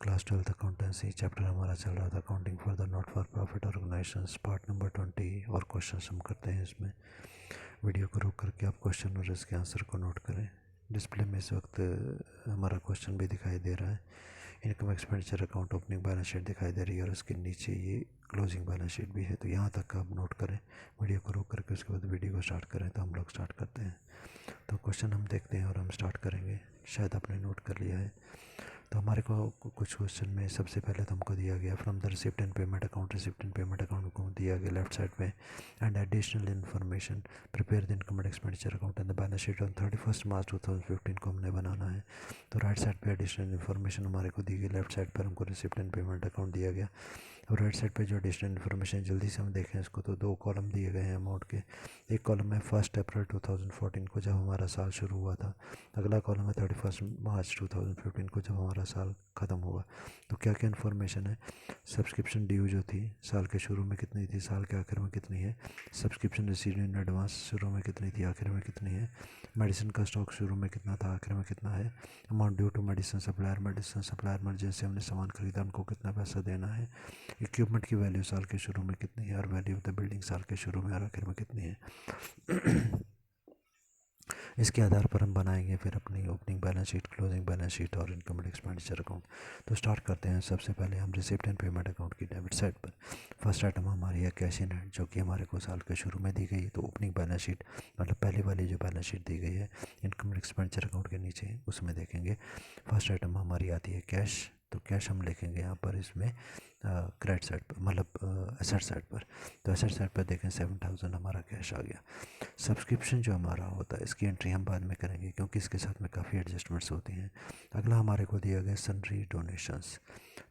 Class 12th accountancy chapter हमारा चल रहा था accounting for the not for profit organisations part number 20 और क्वेश्चन हम करते हैं इसमें। वीडियो को रोक करके आप क्वेश्चन और इसके आंसर को नोट करें। डिस्प्ले में इस वक्त हमारा क्वेश्चन भी दिखाई दे रहा है। Income expenditure account opening balance sheet दिखाई दे रही है और उसके नीचे ये क्लोजिंग बैलेंस शीट भी है, तो यहाँ तक आप नोट करें। वीडियो को रोक करके उसके बाद वीडियो को स्टार्ट करें। तो हम लोग स्टार्ट करते हैं। तो क्वेश्चन हम देखते हैं और हम स्टार्ट करेंगे। शायद आपने नोट कर लिया है। तो हमारे को कुछ क्वेश्चन में सबसे पहले तो हमको दिया गया from the receipt and payment account. Receipt and payment account को दिया गया लेफ्ट साइड में and additional information prepare the income and expenditure account and the balance sheet on 31 मार्च 2015 को हमने बनाना है। तो राइट साइड पे एडिशनल इन्फॉर्मेशन हमारे को दी गई, लेफ्ट साइड पर हमको रिसिप्ट एंड पेमेंट अकाउंट दिया गया। और राइट साइड पे जो एडिशनल इन्फॉर्मेशन जल्दी से हम देखें इसको, तो दो कॉलम दिए गए हैं अमाउंट के। एक कॉलम है 1 अप्रैल 2014 को जब हमारा साल शुरू हुआ था, अगला कॉलम है 31 मार्च 2015 को जब हमारा साल ख़त्म हुआ। तो क्या क्या इन्फॉर्मेशन है? सब्सक्रिप्शन ड्यू जो थी साल के शुरू में कितनी थी, साल के आखिर में कितनी है। सब्सक्रिप्शन रिसीव्ड इन एडवांस शुरू में कितनी थी, आखिर में कितनी है। मेडिसिन का स्टॉक शुरू में कितना था, आखिर में कितना है। Amount due to medicine supplier में जिनसे हमने सामान खरीदा उनको कितना पैसा देना है। इक्विपमेंट की वैल्यू साल के शुरू में कितनी है और वैल्यू ऑफ द बिल्डिंग साल के शुरू में और आखिर में कितनी है। इसके आधार पर हम बनाएंगे फिर अपनी opening balance sheet, closing balance sheet और इनकम एंड एक्सपेंडिचर अकाउंट। तो स्टार्ट करते हैं। सबसे पहले हम रिसिप्ट एंड पेमेंट अकाउंट की डेबिट साइड पर फर्स्ट आइटम हमारी है कैश इन हैंड, जो कि हमारे को साल के शुरू में दी गई। तो ओपनिंग बैलेंस शीट मतलब पहले वाली जो बैलेंस शीट दी गई है इनकम एंड एक्सपेंडिचर अकाउंट के नीचे, उसमें देखेंगे फर्स्ट आइटम हमारी आती है कैश। तो कैश हम लिखेंगे यहाँ पर इसमें क्रेडिट साइड पर, मतलब एसेट साइड पर। तो एसेट साइड पर देखें 7000 हमारा कैश आ गया। सब्सक्रिप्शन जो हमारा होता है इसकी एंट्री हम बाद में करेंगे क्योंकि इसके साथ में काफ़ी एडजस्टमेंट्स होती हैं। अगला हमारे को दिया गया सन्ड्री डोनेशंस।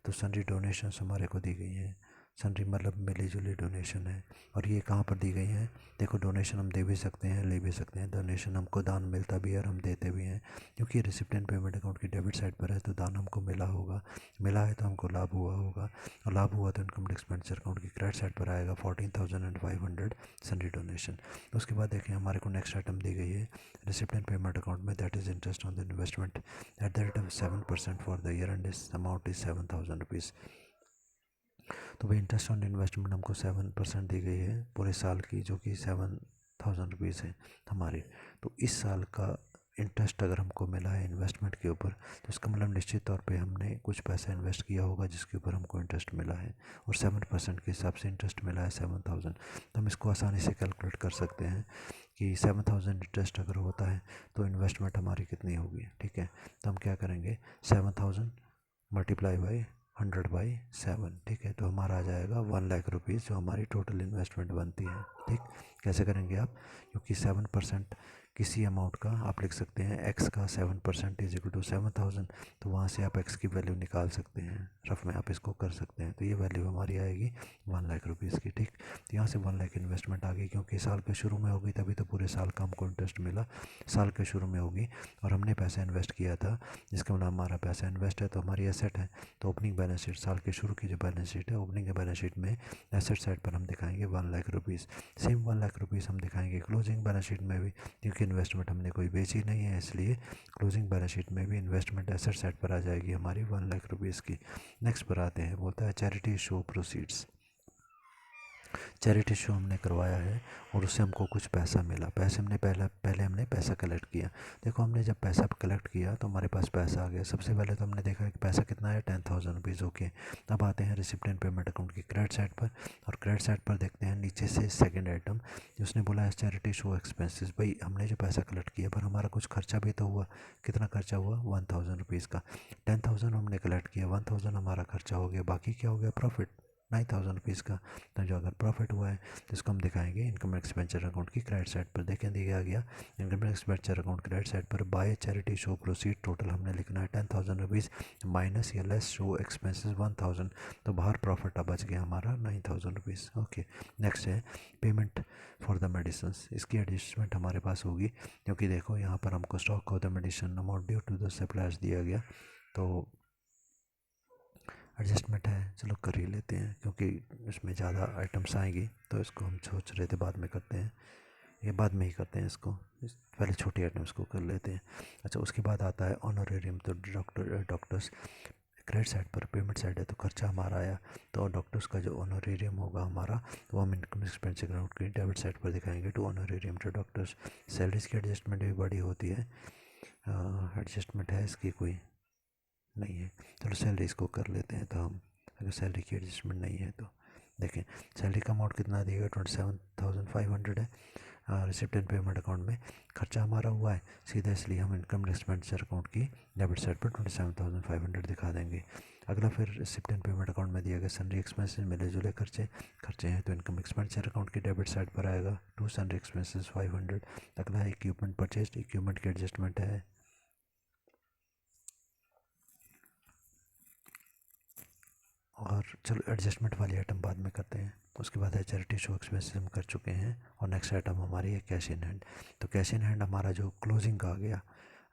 तो सन्ड्री डोनेशंस हमारे को दी गई हैं। सन्ड्री मतलब मिली जुली डोनेशन है। और ये कहाँ पर दी गई हैं? देखो, डोनेशन हम दे भी सकते हैं, ले भी सकते हैं। डोनेशन हमको दान मिलता भी है और हम देते भी हैं, क्योंकि रिसिप्ट एंड पेमेंट अकाउंट की डेबिट साइड पर है। तो दान हमको मिला होगा, मिला है तो हमको लाभ हुआ होगा, और लाभ हुआ तो इनकम एक्सपेंडिचर अकाउंट की क्रेडिट साइड पर आएगा 14,500 सन्ड्री डोनेशन। उसके बाद देखें हमारे को नेक्स्ट आइटम दी गई है रिसिप्ट एंड पेमेंट अकाउंट में, that is interest on the investment at the rate of 7% for the year and this amount is 7,000 rupees. तो भाई इंटरेस्ट ऑन इन्वेस्टमेंट हमको 7% दी गई है पूरे साल की, जो कि 7,000 रुपीज़ है हमारी। तो इस साल का इंटरेस्ट अगर हमको मिला है इन्वेस्टमेंट के ऊपर, तो इसका मतलब निश्चित तौर पे हमने कुछ पैसा इन्वेस्ट किया होगा जिसके ऊपर हमको इंटरेस्ट मिला है, और 7% के हिसाब से इंटरेस्ट मिला है 7,000। तो हम इसको आसानी से कैलकुलेट कर सकते हैं कि 7,000 इंटरेस्ट अगर होता है तो इन्वेस्टमेंट हमारी कितनी होगी। ठीक है, तो हम क्या करेंगे 7,000 मल्टीप्लाई बाई 100/7। ठीक है, तो हमारा आ जाएगा 1 लाख रुपीज़ जो हमारी टोटल इन्वेस्टमेंट बनती है। ठीक, कैसे करेंगे आप? क्योंकि 7% किसी अमाउंट का आप लिख सकते हैं, एक्स का 7% इज इक्वल टू 7,000। तो वहाँ से आप एक्स की वैल्यू निकाल सकते हैं, रफ में आप इसको कर सकते हैं। तो ये वैल्यू हमारी आएगी 1 लाख रुपीज़ की। ठीक, तो यहाँ से 1 लाख इन्वेस्टमेंट आ गई, क्योंकि साल के शुरू में होगी तभी तो पूरे साल का हमको इंटरेस्ट मिला। साल के शुरू में होगी और हमने पैसा इन्वेस्ट किया था, जिसका मतलब हमारा पैसा इन्वेस्ट है तो हमारी एसेट है। तो ओपनिंग बैलेंस शीट, साल के शुरू की जो बैलेंस शीट है, ओपनिंग के बैलेंस शीट में एसेट साइड पर हम दिखाएंगे 1 lakh rupees. Same 1 lakh rupees हम दिखाएंगे क्लोजिंग बैलेंस शीट में भी, क्योंकि इन्वेस्टमेंट हमने कोई बेची नहीं है, इसलिए क्लोजिंग बैलेंस शीट में भी इन्वेस्टमेंट एसेट साइड पर आ जाएगी हमारी 1 लाख रुपीज़ की। नेक्स्ट पर आते हैं, बोलता है charity show proceeds. Charity show हमने करवाया है और उससे हमको कुछ पैसा मिला। पैसे हमने पहले हमने पैसा कलेक्ट किया। देखो, हमने जब पैसा कलेक्ट किया तो हमारे पास पैसा आ गया। सबसे पहले तो हमने देखा कि पैसा कितना है, 10,000 रुपीज़। ओके, अब आते हैं रिसिप्ट एंड पेमेंट अकाउंट की क्रेडिट साइड पर, और क्रेडिट साइड पर देखते हैं नीचे से सेकंड आइटम उसने बोला है चैरिटी शो एक्सपेंसेस। भाई हमने जो पैसा कलेक्ट किया पर हमारा कुछ खर्चा भी तो हुआ। कितना खर्चा हुआ? 1,000 रुपीज़ का। 10,000 हमने कलेक्ट किया, 1,000 हमारा खर्चा हो गया, बाकी क्या हो गया? प्रॉफिट 9,000 रुपीज़ का। तो जो अगर प्रॉफिट हुआ है तो इसको हम दिखाएंगे इनकम एक्सपेंडिचर अकाउंट की क्रेडिट साइड पर। देखें दिया गया income expenditure account credit side पर by charity show proceed total हमने लिखना है 10,000 रुपीज़ माइनस या लेस शो एक्सपेंसेस 1,000। तो बाहर प्रॉफिट बच गया हमारा 9,000 रुपीज़। ओके, नेक्स्ट है पेमेंट फॉर द मेडिसिन। इसकी एडजस्टमेंट हमारे पास होगी, क्योंकि देखो यहाँ पर हमको stock of the medicine amount due to the suppliers दिया गया। तो एडजस्टमेंट है, चलो कर ही लेते हैं, क्योंकि इसमें ज़्यादा आइटम्स आएंगी तो इसको हम सोच रहे थे बाद में करते हैं, ये बाद में ही करते हैं इसको, पहले छोटी आइटम्स को कर लेते हैं। अच्छा, उसके बाद आता है ऑनरेरियम। तो डॉक्टर्स क्रेडिट साइड पर पेमेंट साइड है तो खर्चा हमारा आया, तो डॉक्टर्स का जो ऑनोरेरियम होगा हमारा तो हम इनकम एक्सपेंस अकाउंट की डेबिट साइड पर दिखाएंगे to honorarium to doctors. Salaries की एडजस्टमेंट भी बड़ी होती है, एडजस्टमेंट है इसकी कोई नहीं है। चलो सैलरीज को कर लेते हैं, तो हम अगर सैलरी की एडजस्टमेंट नहीं है तो देखें सैलरी का अमाउंट कितना दिएगा 27,500 है रिसिप्ट एंड पेमेंट अकाउंट में। खर्चा हमारा हुआ है सीधा, इसलिए हम इनकम एक्सपेंडिचर अकाउंट की डेबिट साइड पर 27,500 दिखा देंगे। अगला फिर रिसिप्ट एंड पेमेंट अकाउंट में दिया गया सनरी एक्सपेंसेस मिले जुले खर्चे हैं, तो इनकम एक्सपेंडिचर अकाउंट की डेबिट साइड पर आएगा टू सनरी एक्सपेंसेस 500। अगला है इक्विपमेंट परचेज, इक्विपमेंट की एडजस्टमेंट है, और चलो एडजस्टमेंट वाली आइटम बाद में करते हैं। उसके बाद है चैरिटी शो एक्सपेंसेस हम कर चुके हैं, और नेक्स्ट आइटम हमारी है कैश इन हैंड। तो कैश इन हैंड हमारा जो क्लोजिंग का आ गया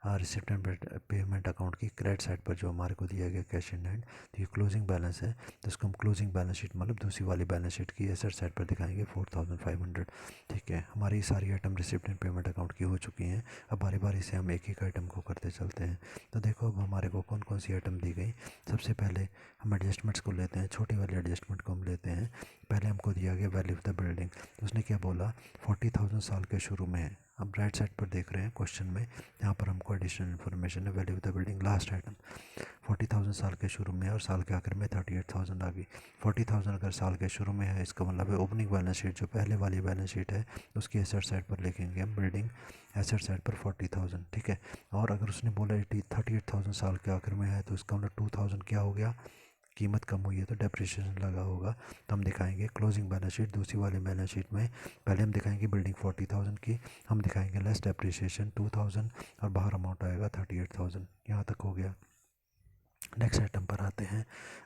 रिसिप्ट एंड पेमेंट अकाउंट की क्रेडिट साइड पर जो हमारे को दिया गया कैश इन हैंड, तो ये क्लोजिंग बैलेंस है, तो इसको हम क्लोजिंग बैलेंस शीट मतलब दूसरी वाली बैलेंस शीट की एसेट साइड पर दिखाएंगे 4,500। ठीक है, हमारी सारी item receipt and payment account की हो चुकी हैं। अब बारी बारी से हम एक एक आइटम को करते चलते हैं। तो देखो अब हमारे को कौन कौन सी आइटम दी गई। सबसे पहले हम एडजस्टमेंट्स को लेते हैं, छोटी वाली एडजस्टमेंट को हम लेते हैं। पहले हमको दिया गया वैल्यू ऑफ द बिल्डिंग, तो उसने क्या बोला 40,000 साल के शुरू में है। अब राइट साइड पर देख रहे हैं क्वेश्चन में, यहाँ पर हमको एडिशनल इन्फॉर्मेशन है value of the building last item 40,000 साल के शुरू में है, और साल के आखिर में 38,000 आ गई। 40,000 अगर साल के शुरू में है, इसका मतलब है ओपनिंग बैलेंस शीट जो पहले वाली बैलेंस शीट है उसकी एसेट साइड पर लिखेंगे हम बिल्डिंग एसेट साइड पर 40,000। ठीक है, और अगर उसने बोला 38,000 साल के आखिर में है, तो इसका मतलब 2,000 क्या हो गया, कीमत कम हुई है तो डेप्रिसिएशन लगा होगा। तो हम दिखाएंगे क्लोजिंग बैलेंस शीट दूसरी वाली बैलेंस शीट में, पहले हम दिखाएंगे बिल्डिंग 40,000 की, हम दिखाएंगे लेस डेप्रिसिएशन 2,000, और बाहर अमाउंट आएगा 38,000। यहाँ तक हो गया। नेक्स्ट आइटम पर आते हैं,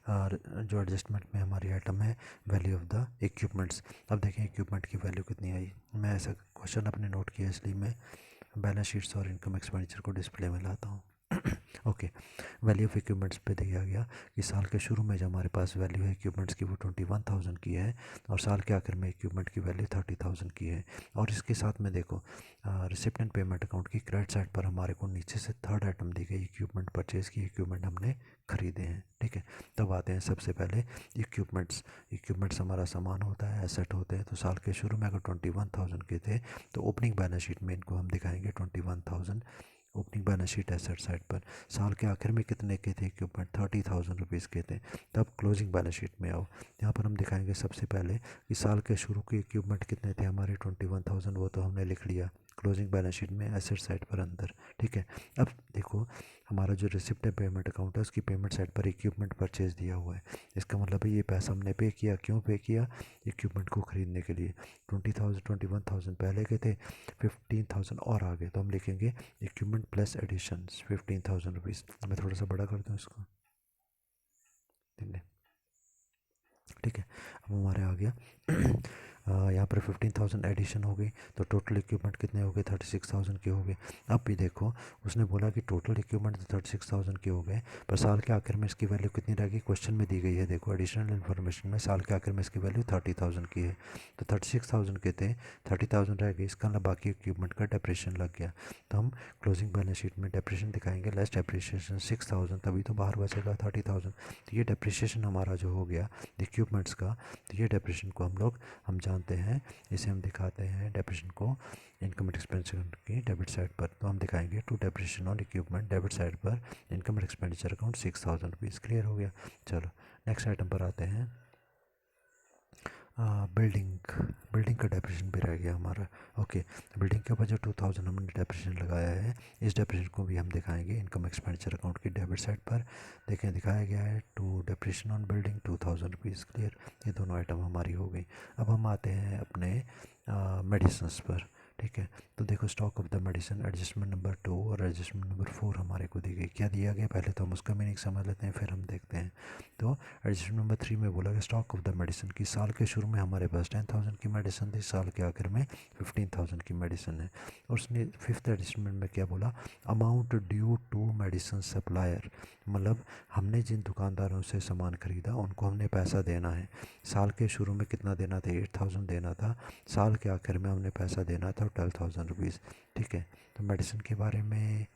और जो एडजस्टमेंट में हमारी आइटम है वैल्यू ऑफ द इक्विपमेंट्स। अब देखें इक्विपमेंट की वैल्यू कितनी आई। मैं ऐसा क्वेश्चन अपने नोट किया, इसलिए मैं बैलेंस शीट्स और इनकम एक्सपेंडिचर को डिस्प्ले में लाता हूँ। ओके, वैल्यू ऑफ इक्विपमेंट्स पे दिया गया कि साल के शुरू में जो हमारे पास वैल्यू है इक्विपमेंट्स की वो 21,000 की है, और साल के आखिर में इक्विपमेंट की वैल्यू 30,000 की है। और इसके साथ में देखो रिसिप्ट एंड पेमेंट अकाउंट की क्रेडिट साइड पर हमारे को नीचे से थर्ड आइटम दी गई इक्विपमेंट परचेज़ की, इक्विपमेंट हमने खरीदे हैं। ठीक है, तब आते हैं सबसे पहले इक्विपमेंट्स हमारा सामान होता है, एसेट होते हैं। तो साल के शुरू में अगर 21,000 के थे, तो ओपनिंग बैलेंस शीट में इनको हम दिखाएंगे 21,000 opening balance sheet asset side पर। साल के आखिर में कितने के थे इक्विपमेंट, 30,000 रुपीज़ के थे। तब क्लोजिंग बैलेंस शीट में आओ, यहाँ पर हम दिखाएंगे सबसे पहले कि साल के शुरू के इक्विपमेंट कितने थे हमारे 21,000, वो तो हमने लिख लिया क्लोजिंग बैलेंस शीट में एसेट साइड पर अंदर। ठीक है, अब देखो हमारा जो रिसिप्ट है पेमेंट अकाउंट है उसकी पेमेंट साइड पर इक्विपमेंट परचेज दिया हुआ है। इसका मतलब है ये पैसा हमने पे किया, क्यों पे किया, इक्विपमेंट को ख़रीदने के लिए। 21,000 पहले के थे, 15,000 और आगे, तो हम लिखेंगे इक्विपमेंट प्लस एडिशन 15,000 रुपीज़। मैं थोड़ा सा बड़ा कर दूँ इसको, ठीक है। अब हमारे आ गया यहाँ पर 15,000 एडिशन हो गई, तो टोटल इक्विपमेंट कितने हो गए 36,000 के हो गए। अब भी देखो उसने बोला कि टोटल इक्विपमेंट तो 36,000 के हो गए, पर साल के आखिर में इसकी वैल्यू कितनी रहेगी, क्वेश्चन में दी गई है। देखो एडिशनल इन्फॉर्मेशन में साल के आखिर में इसकी वैल्यू 30,000 की है, तो 36,000 के थे, 30,000 रह गए, इसका मतलब बाकी इक्विपमेंट का डेप्रिसिएशन लग गया। तो हम क्लोजिंग बैलेंस शीट में डेप्रिसिएशन दिखाएंगे लेस डेप्रिसिएशन 6,000, तभी तो बाहर बचेगा 30,000। तो ये डेप्रिसिएशन हमारा जो हो गया इक्विपमेंट्स का, तो ये डेप्रिसिएशन को हम जानते हैं, इसे हम दिखाते हैं डेप्रिसिएशन को इनकम एक्सपेंडिचर की डेबिट साइड पर। तो हम दिखाएंगे to depreciation on equipment debit side पर income expenditure account 6,000 rupees. Clear हो गया। चलो नेक्स्ट आइटम पर आते हैं। बिल्डिंग का डेप्रिसिएशन भी रह गया हमारा। ओके, बिल्डिंग के ऊपर जो 2,000 हमने डेप्रिसिएशन लगाया है, इस डेप्रिसिएशन को भी हम दिखाएंगे इनकम एक्सपेंडिचर अकाउंट की डेबिट साइड पर। देखें दिखाया गया है to depreciation on building 2,000 rupees. Clear, ये दोनों आइटम हमारी हो गई। अब हम आते हैं अपने मेडिसिन्स पर। ठीक है, तो देखो stock of the medicine adjustment number 2 और एडजस्टमेंट नंबर 4 हमारे को दी गई। क्या दिया गया पहले तो हम उसका मीनिंग समझ लेते हैं, फिर हम देखते हैं। तो एडजस्टमेंट नंबर 3 में बोला कि स्टॉक ऑफ द मेडिसिन की साल के शुरू में हमारे पास 10,000 की मेडिसिन थी, साल के आखिर में 15,000 की मेडिसिन है। और उसने फिफ्थ एडजस्टमेंट में क्या बोला, amount due to medicine supplier, मतलब हमने जिन दुकानदारों से सामान खरीदा उनको हमने पैसा देना है। साल के शुरू में कितना देना था, 8,000 देना था, साल के आखिर में हमने पैसा देना था 12,000 रुपीज़। ठीक है, तो मेडिसिन के बारे में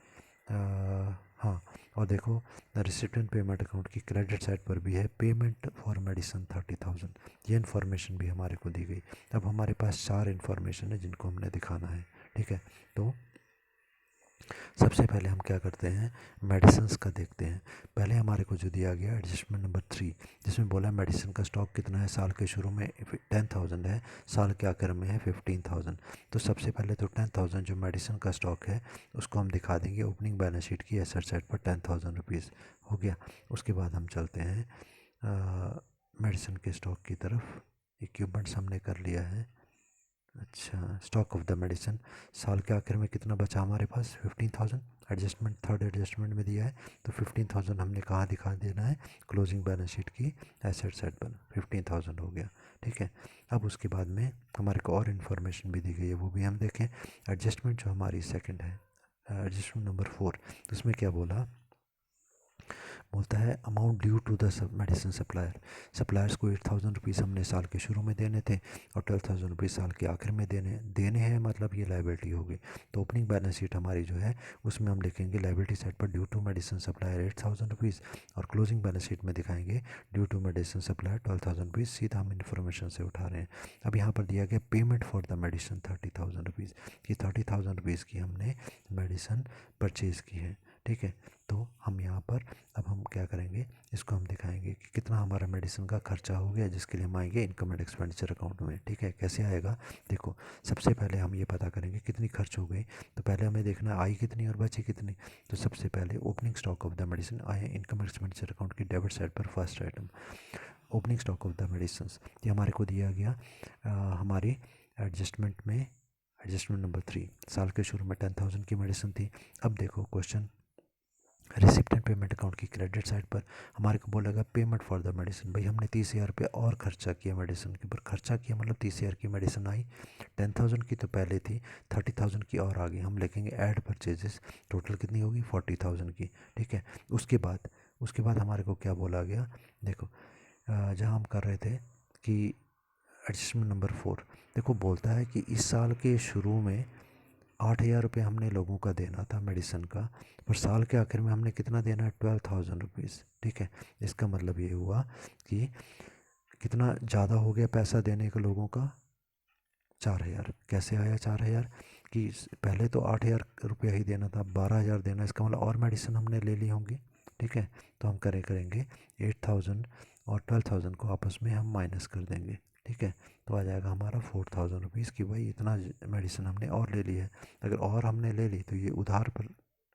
हाँ, और देखो रिसिप्टेंट पेमेंट अकाउंट की क्रेडिट साइड पर भी है पेमेंट फॉर मेडिसिन 30,000, ये इन्फॉर्मेशन भी हमारे को दी गई। अब हमारे पास 4 इन्फॉर्मेशन है जिनको हमने दिखाना है, ठीक है। तो सबसे पहले हम क्या करते हैं, मेडिसिन्स का देखते हैं। पहले हमारे को जो दिया गया एडजस्टमेंट नंबर 3, जिसमें बोला मेडिसिन का स्टॉक कितना है, साल के शुरू में 10,000 है, साल के आखिर में है 15,000। तो सबसे पहले तो 10,000 जो मेडिसिन का स्टॉक है उसको हम दिखा देंगे ओपनिंग बैलेंस शीट की एसेट साइड पर 10,000 रुपीज़ हो गया। उसके बाद हम चलते हैं मेडिसिन के स्टॉक की तरफ। इक्विपमेंट्स हमने कर लिया है। अच्छा, स्टॉक ऑफ द मेडिसिन साल के आखिर में कितना बचा हमारे पास, 15,000। एडजस्टमेंट थर्ड एडजस्टमेंट में दिया है तो 15,000 हमने कहाँ दिखा देना है, क्लोजिंग बैलेंस शीट की एसेट साइड पर 15,000 हो गया, ठीक है। अब उसके बाद में हमारे को और इन्फॉर्मेशन भी दी गई है, वो भी हम देखें। एडजस्टमेंट जो हमारी सेकंड है, एडजस्टमेंट नंबर 4, तो उसमें क्या बोला, बोलता है amount due to the medicine supplier. Suppliers को 8,000 रुपीज़ हमने साल के शुरू में देने थे और 12,000 रुपीज़ साल के आखिर में देने हैं, मतलब ये लाइबिलिटी होगी। तो ओपनिंग बैलेंस शीट हमारी जो है उसमें हम लिखेंगे लाइबिलिटी साइड पर due to medicine supplier 8,000 rupees, और क्लोजिंग बैलेंस शीट में दिखाएंगे due to medicine supplier 12,000 rupees. सीधा हम इन्फॉर्मेशन से उठा रहे हैं। अब यहाँ पर दिया गया payment for the medicine 30,000 rupees, कि 30,000 रुपीज़ की हमने मेडिसिन परचेज़ की है, ठीक है। तो हम यहाँ पर अब हम क्या करेंगे, इसको हम दिखाएंगे कि कितना हमारा मेडिसिन का खर्चा हो गया, जिसके लिए हम आएंगे इनकम एंड एक्सपेंडिचर अकाउंट में, ठीक है। कैसे आएगा, देखो सबसे पहले हम ये पता करेंगे कितनी खर्च हो गई। तो पहले हमें देखना आई कितनी और बची कितनी। तो सबसे पहले opening stock of the medicine आए इनकम एंड एक्सपेंडिचर अकाउंट की डेबिट साइड पर first item opening stock of the medicine, ये हमारे को दिया गया हमारी एडजस्टमेंट में, एडजस्टमेंट नंबर 3, साल के शुरू में 10,000 की मेडिसिन थी। अब देखो question, receipt and payment account की क्रेडिट साइड पर हमारे को बोलेगा पेमेंट फॉर द मेडिसिन। भाई हमने 30,000 रुपये और खर्चा किया मेडिसिन के ऊपर, खर्चा किया मतलब 30,000 की मेडिसिन आई, 10,000 की तो पहले थी, 30,000 की और आ गई। हम लिखेंगे ऐड परचेजेस, टोटल कितनी होगी 40,000 की, ठीक है। उसके बाद हमारे को क्या बोला गया, देखो जहाँ हम कर रहे थे कि एडजस्टमेंट नंबर 4, देखो बोलता है कि इस साल के शुरू में 8,000 रुपये हमने लोगों का देना था मेडिसिन का, पर साल के आखिर में हमने कितना देना है, 12,000 रुपीज़, ठीक है। इसका मतलब ये हुआ कि कितना ज़्यादा हो गया पैसा देने का लोगों का, 4,000। कैसे आया 4,000, कि पहले तो 8,000 रुपया ही देना था, 12,000 देना, इसका मतलब और मेडिसिन हमने ले ली होंगी, ठीक है। तो हम करेंगे 8,000 और 12,000 को आपस में हम माइनस कर देंगे, ठीक है। तो आ जाएगा हमारा 4,000 रुपीज़ की भाई इतना मेडिसिन हमने और ले ली है। अगर और हमने ले ली तो ये उधार पर,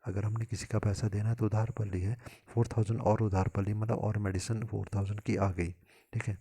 अगर हमने किसी का पैसा देना है तो उधार पर ली है, 4,000 और उधार पर ली, मतलब और मेडिसिन 4,000 की आ गई, ठीक है।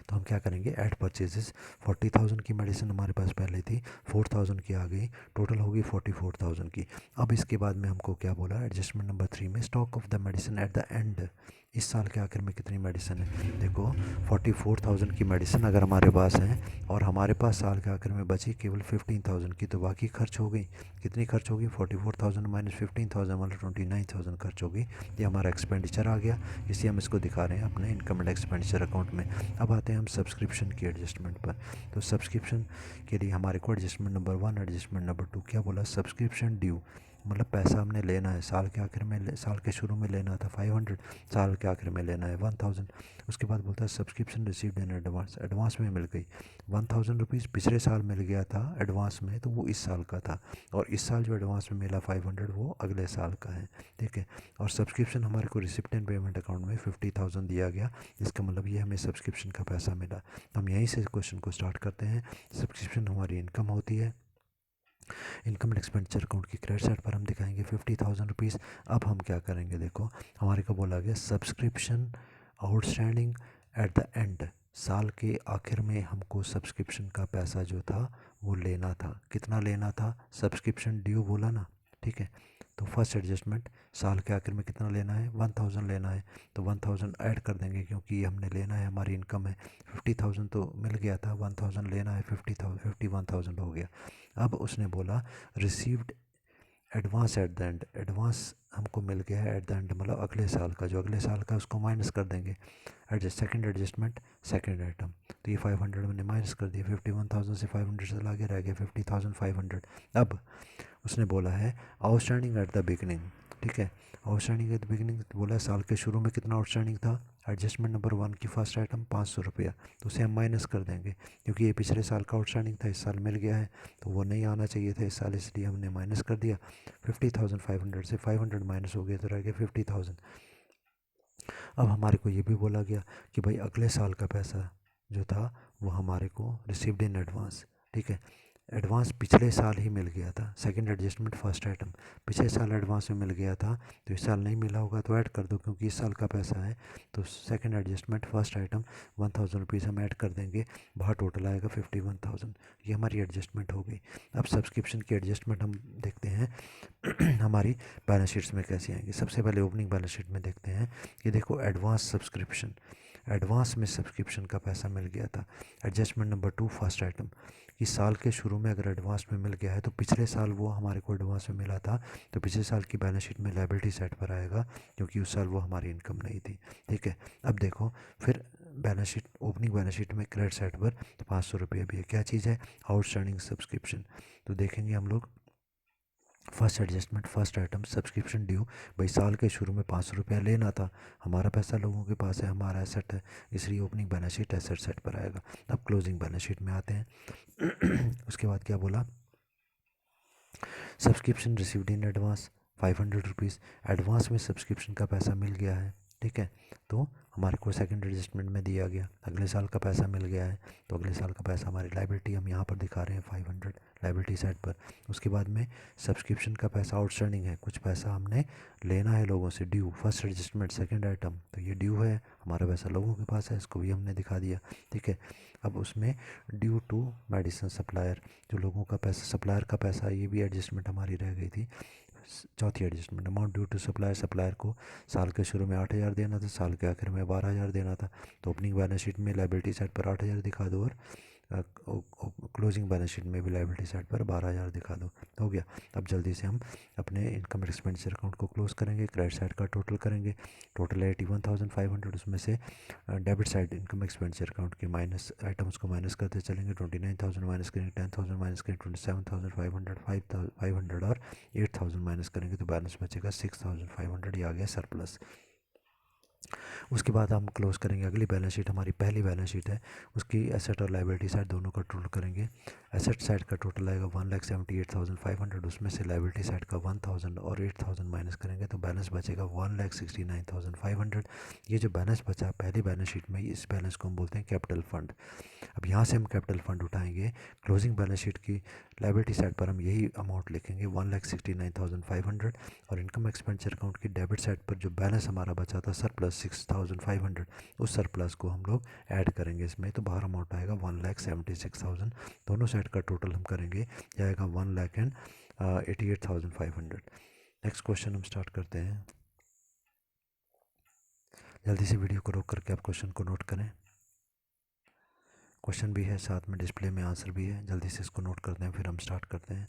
तो हम क्या करेंगे, ऐड परचेजेस, 40,000 की मेडिसिन हमारे पास पहले थी, 4,000 की आ गई, टोटल होगी 44,000 की। अब इसके बाद में हमको क्या बोला, एडजस्टमेंट नंबर 3 में stock of the medicine at the end, इस साल के आखिर में कितनी मेडिसिन है। देखो 44,000 की मेडिसिन अगर हमारे पास है और हमारे पास साल के आखिर में बची केवल 15,000 की, तो बाकी खर्च हो गई, कितनी खर्च होगी, 44,000 माइनस 15,000 मतलब 29,000 खर्च होगी। ये हमारा एक्सपेंडिचर आ गया, इसलिए हम इसको दिखा रहे हैं अपने इनकम एंड एक्सपेंडिचर अकाउंट में। अब आते हैं हम सब्सक्रिप्शन की एडजस्टमेंट पर। तो सब्सक्रिप्शन के लिए हमारे को एडजस्टमेंट नंबर 1 एडजस्टमेंट नंबर 2 क्या बोला, सब्सक्रिप्शन ड्यू, मतलब पैसा हमने लेना है साल के आखिर में, साल के शुरू में लेना था 500, साल के आखिर में लेना है 1,000। उसके बाद बोलता है subscription received in advance, advance में मिल गई 1,000 रुपीज़, पिछले साल मिल गया था एडवांस में तो वो इस साल का था, और इस साल जो एडवांस में मिला 500 वो अगले साल का है, ठीक है। और सब्सक्रिप्शन हमारे को रिसिप्ट एंड पेमेंट अकाउंट में 50,000 दिया गया, इसका मतलब ये हमें सब्सक्रिप्शन का पैसा मिला। हम यहीं से क्वेश्चन को स्टार्ट करते हैं। सब्सक्रिप्शन हमारी इनकम होती है, इनकम एंड एक्सपेंडिचर अकाउंट की क्रेडिट साइड पर हम दिखाएंगे 50,000 रुपीज़। अब हम क्या करेंगे, देखो हमारे को बोला गया subscription outstanding at the end, साल के आखिर में हमको सब्सक्रिप्शन का पैसा जो था वो लेना था, कितना लेना था, सब्सक्रिप्शन ड्यू बोला ना, ठीक है। तो फर्स्ट एडजस्टमेंट, साल के आखिर में कितना लेना है, 1,000 लेना है, तो 1,000 ऐड कर देंगे क्योंकि ये हमने लेना है, हमारी इनकम है। 50,000 तो मिल गया था, 1,000 लेना है, 51,000 हो गया। अब उसने बोला received advance at the end, advance हमको मिल गया है एट द एंड मतलब अगले साल का, जो अगले साल का उसको माइनस कर देंगे। सेकंड एडजस्टमेंट, सेकंड आइटम, तो ये 500 मैंने माइनस कर दिया, 51,000 से 500 चला गया, रह गया 50,500। अब उसने बोला है आउटस्टैंडिंग एट द बिगनिंग, ठीक है। आउटस्टैंडिंग एट द बिगिनिंग बोला है साल के शुरू में कितना आउटस्टैंडिंग था, एडजस्टमेंट नंबर 1 की फर्स्ट आइटम 500 रुपया, तो उसे हम माइनस कर देंगे क्योंकि ये पिछले साल का आउटस्टैंडिंग था, इस साल मिल गया है तो वो नहीं आना चाहिए था इस साल, इसलिए हमने माइनस कर दिया। 50,500 से 500 माइनस हो गया तो रह गया 50,000। अब हमारे को ये भी बोला गया कि भाई अगले साल का पैसा जो था वो हमारे को रिसीव्ड इन एडवांस, ठीक है। एडवांस पिछले साल ही मिल गया था, सेकंड एडजस्टमेंट फर्स्ट आइटम पिछले साल एडवांस में मिल गया था, तो इस साल नहीं मिला होगा तो ऐड कर दो क्योंकि इस साल का पैसा है। तो second adjustment first item 1000 rupees हम ऐड कर देंगे, बाहर टोटल आएगा 51,000। ये हमारी एडजस्टमेंट हो गई। अब सब्सक्रिप्शन की एडजस्टमेंट हम देखते हैं हमारी बैलेंस शीट्स में कैसे आएंगे। सबसे पहले ओपनिंग बैलेंस शीट में देखते हैं कि देखो एडवांस सब्सक्रिप्शन, एडवांस में सब्सक्रिप्शन का पैसा मिल गया था। एडजस्टमेंट नंबर 2 फर्स्ट आइटम कि साल के शुरू में अगर एडवांस में मिल गया है तो पिछले साल वो हमारे को एडवांस में मिला था, तो पिछले साल की बैलेंस शीट में लायबिलिटी साइड पर आएगा क्योंकि उस साल वो हमारी इनकम नहीं थी, ठीक है। अब देखो फिर balance sheet, opening balance sheet में क्रेडिट साइड पर तो 500 रुपये भी है, क्या चीज़ है, आउटस्टैंडिंग सब्सक्रिप्शन। तो देखेंगे हम लोग first adjustment first item subscription due, भाई साल के शुरू में 500 रुपया लेना था, हमारा पैसा लोगों के पास है, हमारा एसेट है, इसलिए opening balance sheet asset side पर आएगा। अब क्लोजिंग बैलेंस शीट में आते हैं उसके बाद क्या बोला, subscription received in advance 500 rupees, advance में सब्सक्रिप्शन का पैसा मिल गया है, ठीक है। तो हमारे को सेकंड एडजस्टमेंट में दिया गया, अगले साल का पैसा मिल गया है, तो अगले साल का पैसा हमारी लायबिलिटी हम यहाँ पर दिखा रहे हैं 500 लायबिलिटी साइड पर। उसके बाद में सब्सक्रिप्शन का पैसा आउटस्टैंडिंग है, कुछ पैसा हमने लेना है लोगों से due, first adjustment second item, तो ये ड्यू है, हमारा पैसा लोगों के पास है, इसको भी हमने दिखा दिया, ठीक है। अब उसमें ड्यू टू मेडिसिन सप्लायर, जो लोगों का पैसा सप्लायर का पैसा, ये भी एडजस्टमेंट हमारी रह गई थी। चौथी adjustment amount due to supplier, supplier को साल के शुरू में 8,000 देना था, साल के आखिर में 12,000 देना था, तो ओपनिंग बैलेंस शीट में लायबिलिटी साइड पर 8,000 दिखा दो और क्लोजिंग बैलेंस शीट में भी लायबिलिटी साइड पर 12,000 दिखा दो, हो गया। अब जल्दी से हम अपने इनकम एक्सपेंडिचर अकाउंट को क्लोज करेंगे, क्रेडिट साइड का टोटल करेंगे, टोटल है 81,500, उसमें से debit side income expenditure account के माइनस आइटम्स को माइनस करते चलेंगे, 29,000 माइनस करेंगे, 10,000 माइनस करेंगे, 27,500, 500 और 8,000 माइनस करेंगे तो बैलेंस बचेगा 6,500, ये आ गया सरप्लस। उसके बाद हम क्लोज करेंगे अगली बैलेंस शीट, हमारी पहली बैलेंस शीट है, उसकी एसेट और लायबिलिटी साइड दोनों का टोटल करेंगे। एसेट साइड का टोटल आएगा 1,78,500, उसमें से लायबिलिटी साइड का 1,000 और 8,000 माइनस करेंगे तो बैलेंस बचेगा 1,69,500। ये जो बैलेंस बचा पहली बैलेंस शीट में, इस बैलेंस को हम बोलते हैं कैपिटल फंड। अब यहाँ से हम कैपिटल फंड उठाएंगे, क्लोजिंग बैलेंस शीट की लायबिलिटी साइड पर हम यही अमाउंट लिखेंगे 1,69,500, और इनकम एक्सपेंडिचर अकाउंट की डेबिट साइड पर जो बैलेंस हमारा बचा था सरप्लस 6,500, उस सरप्लस को हम लोग ऐड करेंगे इसमें, तो बाहर अमाउंट आएगा 1,76,000। दोनों साइड का टोटल हम करेंगे जाएगा 1,88,500। नेक्स्ट क्वेश्चन हम स्टार्ट करते हैं। जल्दी से वीडियो को रोक करके आप क्वेश्चन को नोट करें, क्वेश्चन भी है साथ में डिस्प्ले में आंसर भी है, जल्दी से इसको नोट करते हैं फिर हम स्टार्ट करते हैं।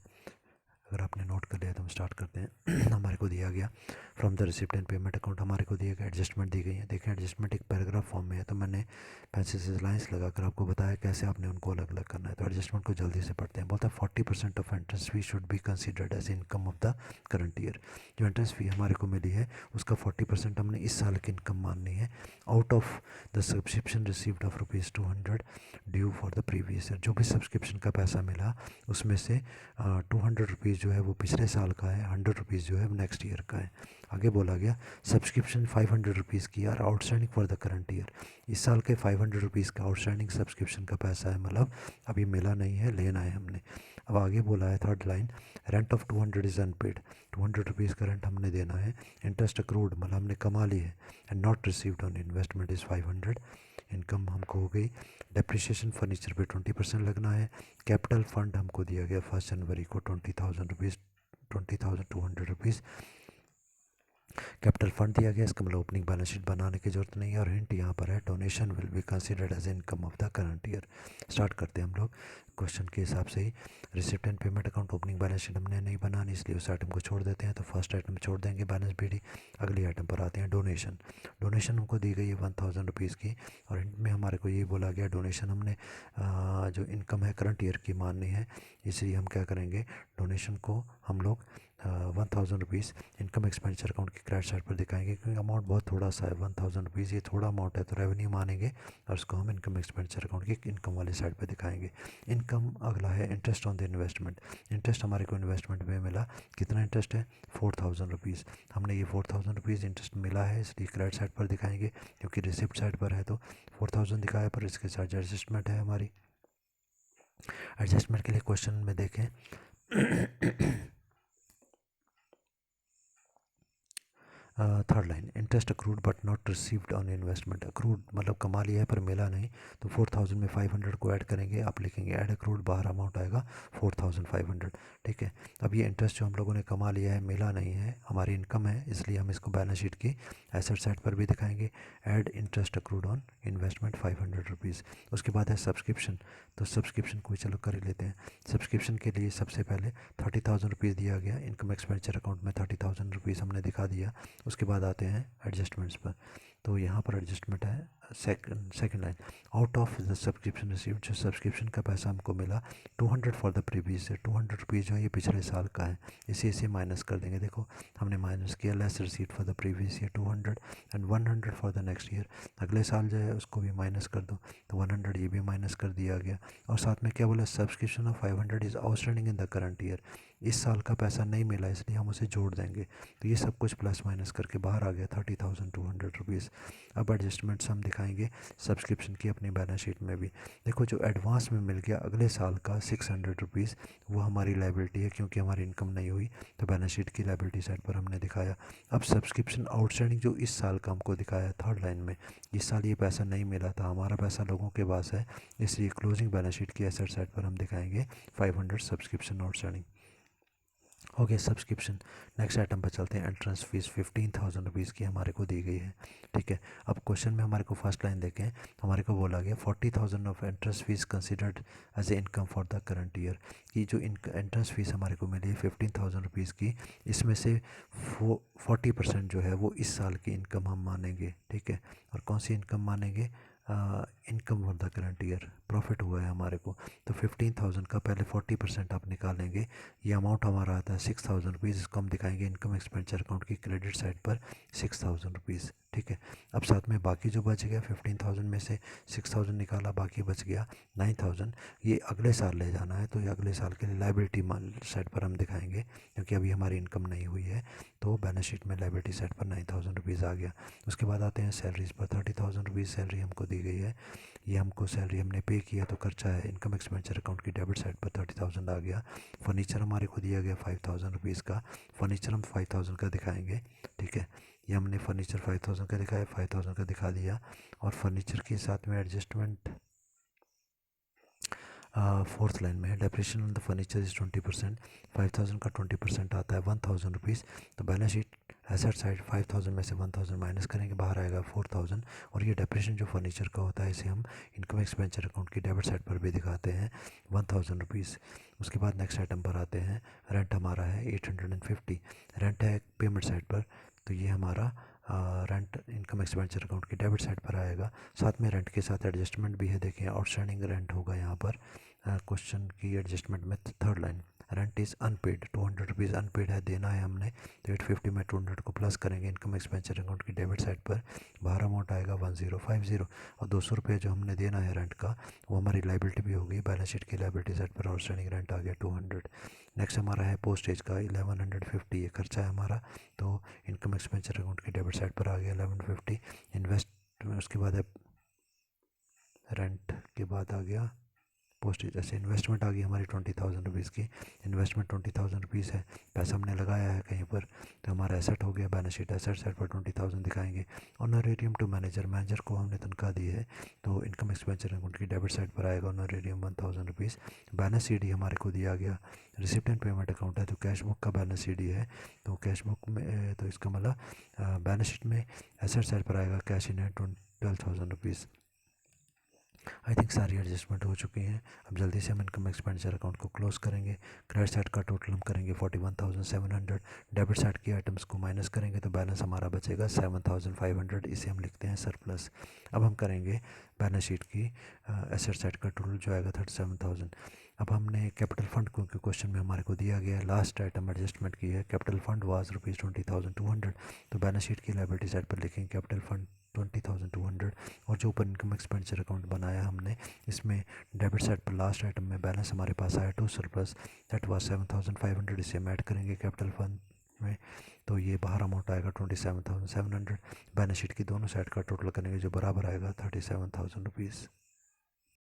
अगर आपने नोट कर लिया तो हम स्टार्ट करते हैं हमारे को दिया गया from the receipt and payment account, हमारे को दिया गया एडजस्टमेंट दी गई है। देखें एडजस्टमेंट एक पैराग्राफ फॉर्म में है, तो मैंने पेंसिल से लाइंस लगाकर आपको बताया कैसे आपने उनको अलग अलग करना है। तो एडजस्टमेंट को जल्दी से पढ़ते हैं। बोलता है 40% of entrance fee should be considered as income of the current year. जो एंट्रेंस फी हमारे को मिली है उसका 40% हमने इस साल की इनकम माननी है, out of the subscription received of ₹200 due for the previous year. जो भी सब्सक्रिप्शन का पैसा मिला उसमें से 200 रुपीज़ जो है वो पिछले साल का है, 100 रुपीज़ जो है वो नेक्स्ट ईयर का है। आगे बोला गया सब्सक्रिप्शन 500 रुपीज़ की are outstanding for the current year. इस साल के 500 रुपीज़ का आउटस्टैंडिंग सब्सक्रिप्शन का पैसा है, मतलब अभी मिला नहीं है, लेना है हमने। अब आगे बोला है third line, rent of 200 is unpaid, 200 rupees का रेंट हमने देना है। इंटरेस्ट अक्रूड मतलब हमने कमा ली है, and not received on investment is 500, income हमको हो गई। डेप्रिसिएशन फर्नीचर पे 20% लगना है। कैपिटल फंड हमको दिया गया 1 जनवरी को 20,000 रुपीज़, 20,200 रुपीज़ कैपिटल फंड दिया गया। इसका मतलब ओपनिंग बैलेंस शीट बनाने की जरूरत नहीं है। और हिंट यहाँ पर है, donation will be considered as income of the current year. Start करते हैं हम लोग। क्वेश्चन के हिसाब से ही। Receipt and payment account opening balance sheet हमने नहीं बनानी, इसलिए उस आइटम को छोड़ देते हैं। तो फर्स्ट आइटम छोड़ देंगे बैलेंस बीडी। अगली आइटम पर आते हैं डोनेशन। डोनेशन हमको दी गई है 1000 रुपीज़ की, और इनमें हमारे को ये बोला गया डोनेशन हमने जो इनकम है करंट ईयर की माननी है, इसलिए हम क्या करेंगे, डोनेशन को हम लोग 1000 रुपीज़ इनकम एक्सपेंडिचर अकाउंट की क्रेडिट साइड पर दिखाएंगे, क्योंकि अमाउंट बहुत थोड़ा सा है। 1000 रुपीज़ ये थोड़ा अमाउंट है, तो रेवेन्यू मानेंगे और उसको हम इनकम एक्सपेंडिचर अकाउंट की इनकम वाली साइड पर दिखाएंगे। इनकम अगला है interest on the investment. Interest हमारे को इन्वेस्टमेंट में मिला, कितना इंटरेस्ट है, 4000 रुपीज़। हमने ये 4000 रुपीज़ इंटरेस्ट मिला है, इसलिए क्रेडिट साइड पर दिखाएंगे, क्योंकि रिसिप्ट साइड पर है तो 4000 दिखाया, पर इसके साथ एडजस्टमेंट है हमारी। एडजस्टमेंट के लिए क्वेश्चन में देखें third line, interest accrued but not received on investment. Accrued मतलब कमा लिया है पर मिला नहीं, तो 4000 में 500 को ऐड करेंगे, आप लिखेंगे ऐड अक्रूड, बाहर अमाउंट आएगा 4500। ठीक है, अब ये इंटरेस्ट जो हम लोगों ने कमा लिया है मिला नहीं है, हमारी इनकम है, इसलिए हम इसको बैलेंस शीट की एसेट साइड पर भी दिखाएंगे। Add interest accrued on investment 500 rupees. उसके बाद है सब्सक्रिप्शन, तो सब्सक्रिप्शन को चलो कर ही लेते हैं। सब्सक्रिप्शन के लिए सबसे पहले 30,000 रुपीज़ दिया गया, इनकम एक्सपेंडिचर अकाउंट में 30,000 रुपीज़ हमने दिखा दिया। उसके बाद आते हैं एडजस्टमेंट्स पर, तो यहाँ पर एडजस्टमेंट है second line, out of the subscription received, जो सब्सक्रिप्शन का पैसा हमको मिला 200 for the previous year, 200 rupees जो है ये पिछले साल का है, इसे माइनस कर देंगे। देखो हमने माइनस किया, less received for the previous year 200 and 100 for the next year, अगले साल जो है उसको भी माइनस कर दो, तो 100 ये भी माइनस कर दिया गया। और साथ में क्या बोला, subscription of 500 is outstanding in the current year, इस साल का पैसा नहीं मिला इसलिए हम उसे जोड़ देंगे, तो ये सब कुछ प्लस माइनस करके बाहर आ गया 30,200 रुपीज़। अब एडजस्टमेंट्स हम दिखाएंगे सब्सक्रिप्शन की अपनी बैलेंस शीट में भी। देखो जो एडवांस में मिल गया अगले साल का 600 रुपीज़, वो हमारी लाइबिलिटी है, क्योंकि हमारी इनकम नहीं हुई, तो बैलेंस शीट की लाइबिलिटी साइड पर हमने दिखाया। अब सब्सक्रिप्शन आउटस्टैंडिंग जो इस साल का हमको दिखाया थर्ड लाइन में, इस साल ये पैसा नहीं मिला था, हमारा पैसा लोगों के पास है, इसलिए क्लोजिंग बैलेंस शीट की एसेट साइड पर हम दिखाएंगे 500 subscription outstanding. Okay subscription. Next item पर चलते हैं, एंट्रेंस फीस 15,000 रुपीज़ की हमारे को दी गई है। ठीक है, अब क्वेश्चन में हमारे को फर्स्ट लाइन देखें, हमारे को बोला गया 40,000 of entrance fees considered as a income for the current year, कि जो एंट्रेंस फीस हमारे को मिली है 15,000 रुपीज़ की, इसमें से 40% जो है वो इस साल की इनकम हम मानेंगे। ठीक है, और कौन सी इनकम मानेंगे, income for the current year, profit हुआ है हमारे को, तो 15,000 का पहले 40% आप निकालेंगे, ये अमाउंट हमारा आता है 6,000 रुपीज़, इसको हम दिखाएंगे इनकम एक्सपेंडिचर अकाउंट की क्रेडिट साइड पर 6,000 रुपीज़। ठीक है, अब साथ में बाकी जो बच गया 15,000 में से 6,000 निकाला, बाकी बच गया 9,000, ये अगले साल ले जाना है, तो ये अगले साल के लिए लाइबिलिटी साइड पर हम दिखाएंगे, क्योंकि अभी हमारी इनकम नहीं हुई है, तो बैलेंस शीट में लाइबिलिटी साइड पर 9,000 रुपीज़ आ गया। उसके बाद आते हैं सैलरीज पर, 30,000 रुपीज़ सैलरी हमको दी गई है, ये हमको सैलरी हमने पे किया तो खर्चा है, इनकम एक्सपेंडिचर अकाउंट की डेबिट साइड पर 30,000 आ गया। फर्नीचर हमारे को दिया गया 5,000 रुपीज़ का, फर्नीचर हम 5,000 का दिखाएंगे। ठीक है, ये हमने फर्नीचर 5,000 का दिखाया, 5,000 का दिखा दिया। और फर्नीचर के साथ में एडजस्टमेंट फोर्थ लाइन में है, depreciation on the furniture is 20%, 5,000 का 20% आता है 1,000 रुपीज़, तो बैलेंस शीट एसेट साइड 5,000 में से 1,000 माइनस करेंगे, बाहर आएगा 4,000। और ये डेप्रिसिएशन जो फर्नीचर का होता है, इसे हम इनकम एक्सपेंडिचर अकाउंट की डेबिट साइड पर भी दिखाते हैं 1,000 रुपीज़। उसके बाद नेक्स्ट आइटम पर आते हैं, रेंट हमारा है 850, रेंट है पेमेंट साइड पर, तो ये हमारा रेंट इनकम एक्सपेंडिचर अकाउंट की डेबिट साइड पर आएगा। साथ में रेंट के साथ एडजस्टमेंट भी है, देखिए आउटस्टैंडिंग रेंट होगा यहाँ पर क्वेश्चन की एडजस्टमेंट में third line, rent is unpaid, 200 rupees unpaid है, देना है हमने, तो 850 में 200 को प्लस करेंगे इनकम एक्सपेंडिचर अकाउंट की डेबिट साइड पर, बाहर अमाउंट आएगा 1050, और 200 रुपये जो हमने देना है रेंट का, वो हमारी लाइबिलिटी भी होगी, बैलेंस शीट की लाइबिलिटी साइड पर आउटस्टैंडिंग रेंट आ गया 200। नेक्स्ट हमारा है पोस्टेज का 1150, ये खर्चा है हमारा, तो इनकम एक्सपेंडिचर अकाउंट की डेबिट साइड पर आ गया 1150। इन्वेस्ट, उसके बाद है रेंट के बाद आ गया पोस्टेज, ऐसे इन्वेस्टमेंट आ गई हमारी 20,000 रुपीज़ की, इन्वेस्टमेंट 20,000 रुपीज़ है, पैसा हमने लगाया है कहीं पर, तो हमारा एसेट हो गया, बैलेंस शीट एसेट साइड पर 20,000 दिखाएंगे। ऑनरेरियम टू मैनेजर, मैनेजर को हमने तनख्वाह दी है, तो इनकम एक्सपेंडिचर अकाउंट की डेबिट साइड पर आएगा ऑनरेरियम 1,000 रुपीज़। बैलेंस शीट ही हमारे को दिया गया, रिसिप्ट एंड पेमेंट अकाउंट है, तो कैश बुक का बैलेंस शीट ही है, तो कैश बुक में तो इसका मतलब बैलेंस शीट में एसेट साइड पर आएगा कैश इन है 12,000 रुपीज़। आई थिंक सारी एडजस्टमेंट हो चुकी हैं। अब जल्दी से हम इनकम एक्सपेंडिचर अकाउंट को क्लोज करेंगे। क्रेडिट साइड का टोटल हम करेंगे 41,700। डेबिट साइड की आइटम्स को माइनस करेंगे तो बैलेंस हमारा बचेगा 7,500, इसे हम लिखते हैं सरप्लस। अब हम करेंगे बैलेंस शीट की एसेट साइड का टोटल जो आएगा 37,000। अब हमने कैपिटल फंड क्योंकि क्वेश्चन में हमारे को दिया गया है, लास्ट आइटम एडजस्टमेंट की है। कैपिटल फंड वाज ₹20,200, तो बैलेंस शीट की लायबिलिटी साइड पर लिखेंगे कैपिटल फंड 20,200। और जो ऊपर इनकम एक्सपेंडिचर अकाउंट बनाया हमने, इसमें डेबिट साइड पर लास्ट आइटम में बैलेंस हमारे पास आया टू सरप्लस, दैट वाज 7,500, इसे हम ऐड करेंगे कैपिटल फंड में, तो ये बाहर अमाउंट आएगा 27,700। बैलेंस शीट की दोनों साइड का टोटल करेंगे जो बराबर आएगा 37,000 रुपीज़।